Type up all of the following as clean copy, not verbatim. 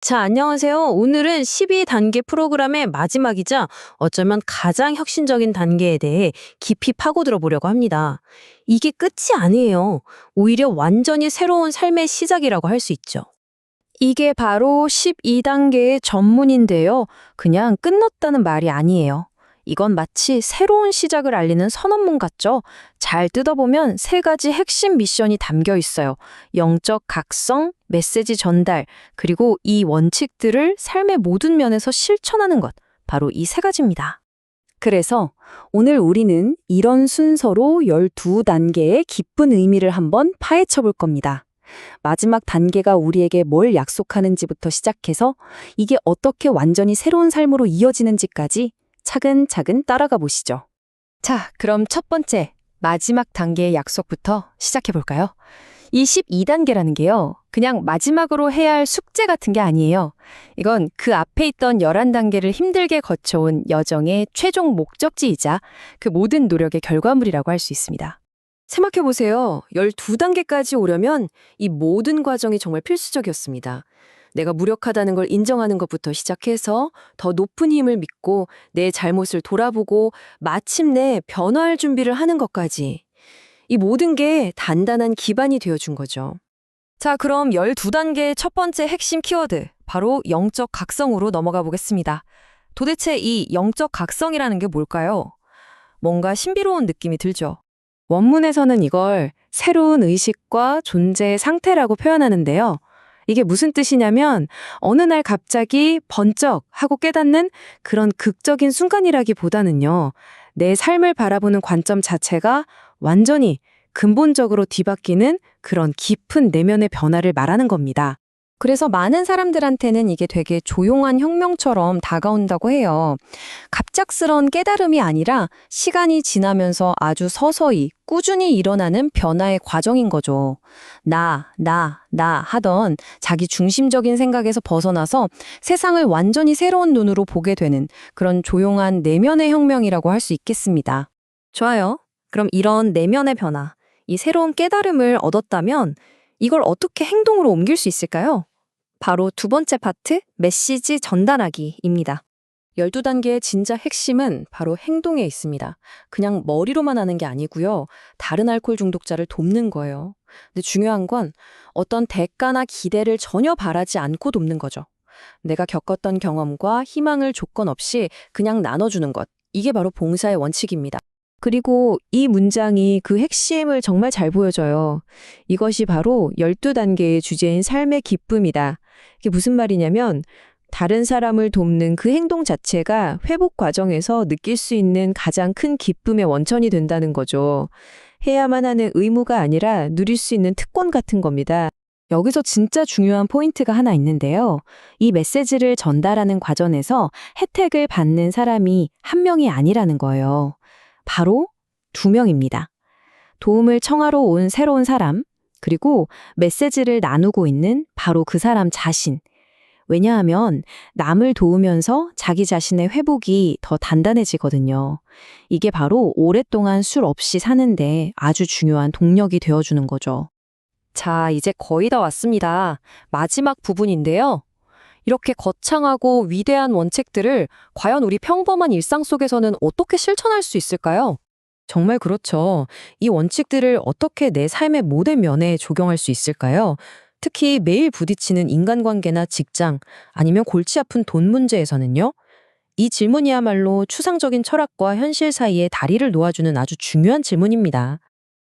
자, 안녕하세요. 오늘은 12단계 프로그램의 마지막이자 어쩌면 가장 혁신적인 단계에 대해 깊이 파고들어 보려고 합니다. 이게 끝이 아니에요. 오히려 완전히 새로운 삶의 시작이라고 할 수 있죠. 이게 바로 12단계의 전문인데요. 그냥 끝났다는 말이 아니에요. 이건 마치 새로운 시작을 알리는 선언문 같죠? 잘 뜯어보면 세 가지 핵심 미션이 담겨 있어요. 영적 각성, 메시지 전달, 그리고 이 원칙들을 삶의 모든 면에서 실천하는 것. 바로 이 세 가지입니다. 그래서 오늘 우리는 이런 순서로 12단계의 깊은 의미를 한번 파헤쳐 볼 겁니다. 마지막 단계가 우리에게 뭘 약속하는지부터 시작해서 이게 어떻게 완전히 새로운 삶으로 이어지는지까지 차근차근 따라가 보시죠. 자, 그럼 첫 번째, 마지막 단계의 약속부터 시작해 볼까요? 이 12단계라는 게요, 그냥 마지막으로 해야 할 숙제 같은 게 아니에요. 이건 그 앞에 있던 11단계를 힘들게 거쳐온 여정의 최종 목적지이자 그 모든 노력의 결과물이라고 할 수 있습니다. 생각해보세요. 12단계까지 오려면 이 모든 과정이 정말 필수적이었습니다. 내가 무력하다는 걸 인정하는 것부터 시작해서 더 높은 힘을 믿고 내 잘못을 돌아보고 마침내 변화할 준비를 하는 것까지. 이 모든 게 단단한 기반이 되어준 거죠. 자, 그럼 12단계의 첫 번째 핵심 키워드, 바로 영적 각성으로 넘어가 보겠습니다. 도대체 이 영적 각성이라는 게 뭘까요? 뭔가 신비로운 느낌이 들죠. 원문에서는 이걸 새로운 의식과 존재의 상태라고 표현하는데요. 이게 무슨 뜻이냐면 어느 날 갑자기 번쩍 하고 깨닫는 그런 극적인 순간이라기보다는요. 내 삶을 바라보는 관점 자체가 완전히 근본적으로 뒤바뀌는 그런 깊은 내면의 변화를 말하는 겁니다. 그래서 많은 사람들한테는 이게 되게 조용한 혁명처럼 다가온다고 해요. 갑작스러운 깨달음이 아니라 시간이 지나면서 아주 서서히 꾸준히 일어나는 변화의 과정인 거죠. 나 하던 자기 중심적인 생각에서 벗어나서 세상을 완전히 새로운 눈으로 보게 되는 그런 조용한 내면의 혁명이라고 할 수 있겠습니다. 좋아요. 그럼 이런 내면의 변화, 이 새로운 깨달음을 얻었다면 이걸 어떻게 행동으로 옮길 수 있을까요? 바로 두 번째 파트, 메시지 전달하기입니다. 12단계의 진짜 핵심은 바로 행동에 있습니다. 그냥 머리로만 하는 게 아니고요. 다른 알코올 중독자를 돕는 거예요. 근데 중요한 건 어떤 대가나 기대를 전혀 바라지 않고 돕는 거죠. 내가 겪었던 경험과 희망을 조건 없이 그냥 나눠주는 것. 이게 바로 봉사의 원칙입니다. 그리고 이 문장이 그 핵심을 정말 잘 보여줘요. 이것이 바로 12단계의 주제인 삶의 기쁨이다. 이게 무슨 말이냐면 다른 사람을 돕는 그 행동 자체가 회복 과정에서 느낄 수 있는 가장 큰 기쁨의 원천이 된다는 거죠. 해야만 하는 의무가 아니라 누릴 수 있는 특권 같은 겁니다. 여기서 진짜 중요한 포인트가 하나 있는데요. 이 메시지를 전달하는 과정에서 혜택을 받는 사람이 한 명이 아니라는 거예요. 바로 두 명입니다. 도움을 청하러 온 새로운 사람, 그리고 메시지를 나누고 있는 바로 그 사람 자신. 왜냐하면 남을 도우면서 자기 자신의 회복이 더 단단해지거든요. 이게 바로 오랫동안 술 없이 사는데 아주 중요한 동력이 되어주는 거죠. 자, 이제 거의 다 왔습니다. 마지막 부분인데요. 이렇게 거창하고 위대한 원칙들을 과연 우리 평범한 일상 속에서는 어떻게 실천할 수 있을까요? 정말 그렇죠. 이 원칙들을 어떻게 내 삶의 모든 면에 적용할 수 있을까요? 특히 매일 부딪히는 인간관계나 직장, 아니면 골치 아픈 돈 문제에서는요? 이 질문이야말로 추상적인 철학과 현실 사이에 다리를 놓아주는 아주 중요한 질문입니다.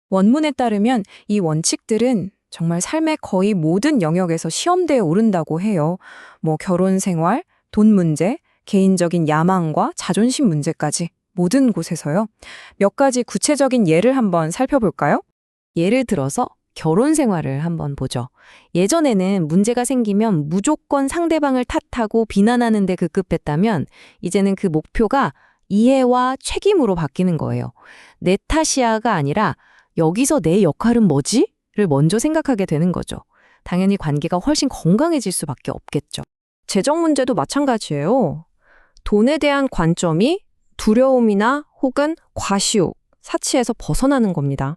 원문에 따르면 이 원칙들은 정말 삶의 거의 모든 영역에서 시험대에 오른다고 해요. 결혼 생활, 돈 문제, 개인적인 야망과 자존심 문제까지 모든 곳에서요. 몇 가지 구체적인 예를 한번 살펴볼까요? 예를 들어서 결혼 생활을 한번 보죠. 예전에는 문제가 생기면 무조건 상대방을 탓하고 비난하는 데 급급했다면 이제는 그 목표가 이해와 책임으로 바뀌는 거예요. 내 탓이야가 아니라 여기서 내 역할은 뭐지? 를 먼저 생각하게 되는 거죠. 당연히 관계가 훨씬 건강해질 수밖에 없겠죠. 재정 문제도 마찬가지예요. 돈에 대한 관점이 두려움이나 혹은 과시욕, 사치에서 벗어나는 겁니다.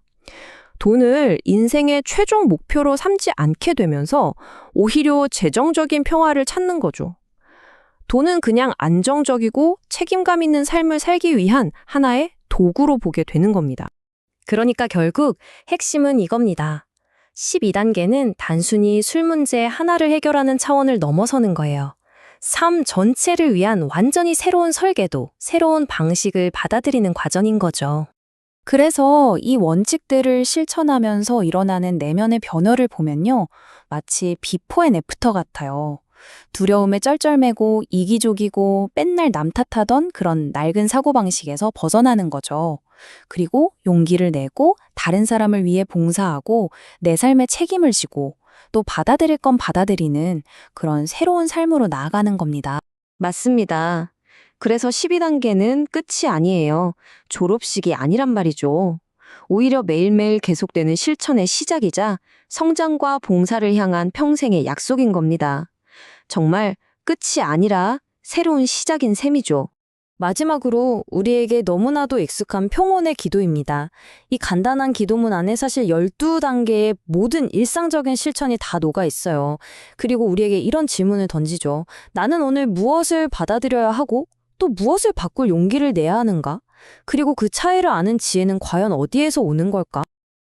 돈을 인생의 최종 목표로 삼지 않게 되면서 오히려 재정적인 평화를 찾는 거죠. 돈은 그냥 안정적이고 책임감 있는 삶을 살기 위한 하나의 도구로 보게 되는 겁니다. 그러니까 결국 핵심은 이겁니다. 12단계는 단순히 술 문제 하나를 해결하는 차원을 넘어서는 거예요. 삶 전체를 위한 완전히 새로운 설계도, 새로운 방식을 받아들이는 과정인 거죠. 그래서 이 원칙들을 실천하면서 일어나는 내면의 변화를 보면요. 마치 비포 앤 애프터 같아요. 두려움에 쩔쩔매고 이기적이고 맨날 남 탓하던 그런 낡은 사고방식에서 벗어나는 거죠. 그리고 용기를 내고 다른 사람을 위해 봉사하고 내 삶에 책임을 지고 또 받아들일 건 받아들이는 그런 새로운 삶으로 나아가는 겁니다. 맞습니다. 그래서 12단계는 끝이 아니에요. 졸업식이 아니란 말이죠. 오히려 매일매일 계속되는 실천의 시작이자 성장과 봉사를 향한 평생의 약속인 겁니다. 정말 끝이 아니라 새로운 시작인 셈이죠. 마지막으로 우리에게 너무나도 익숙한 평온의 기도입니다. 이 간단한 기도문 안에 사실 12단계의 모든 일상적인 실천이 다 녹아 있어요. 그리고 우리에게 이런 질문을 던지죠. 나는 오늘 무엇을 받아들여야 하고 또 무엇을 바꿀 용기를 내야 하는가? 그리고 그 차이를 아는 지혜는 과연 어디에서 오는 걸까?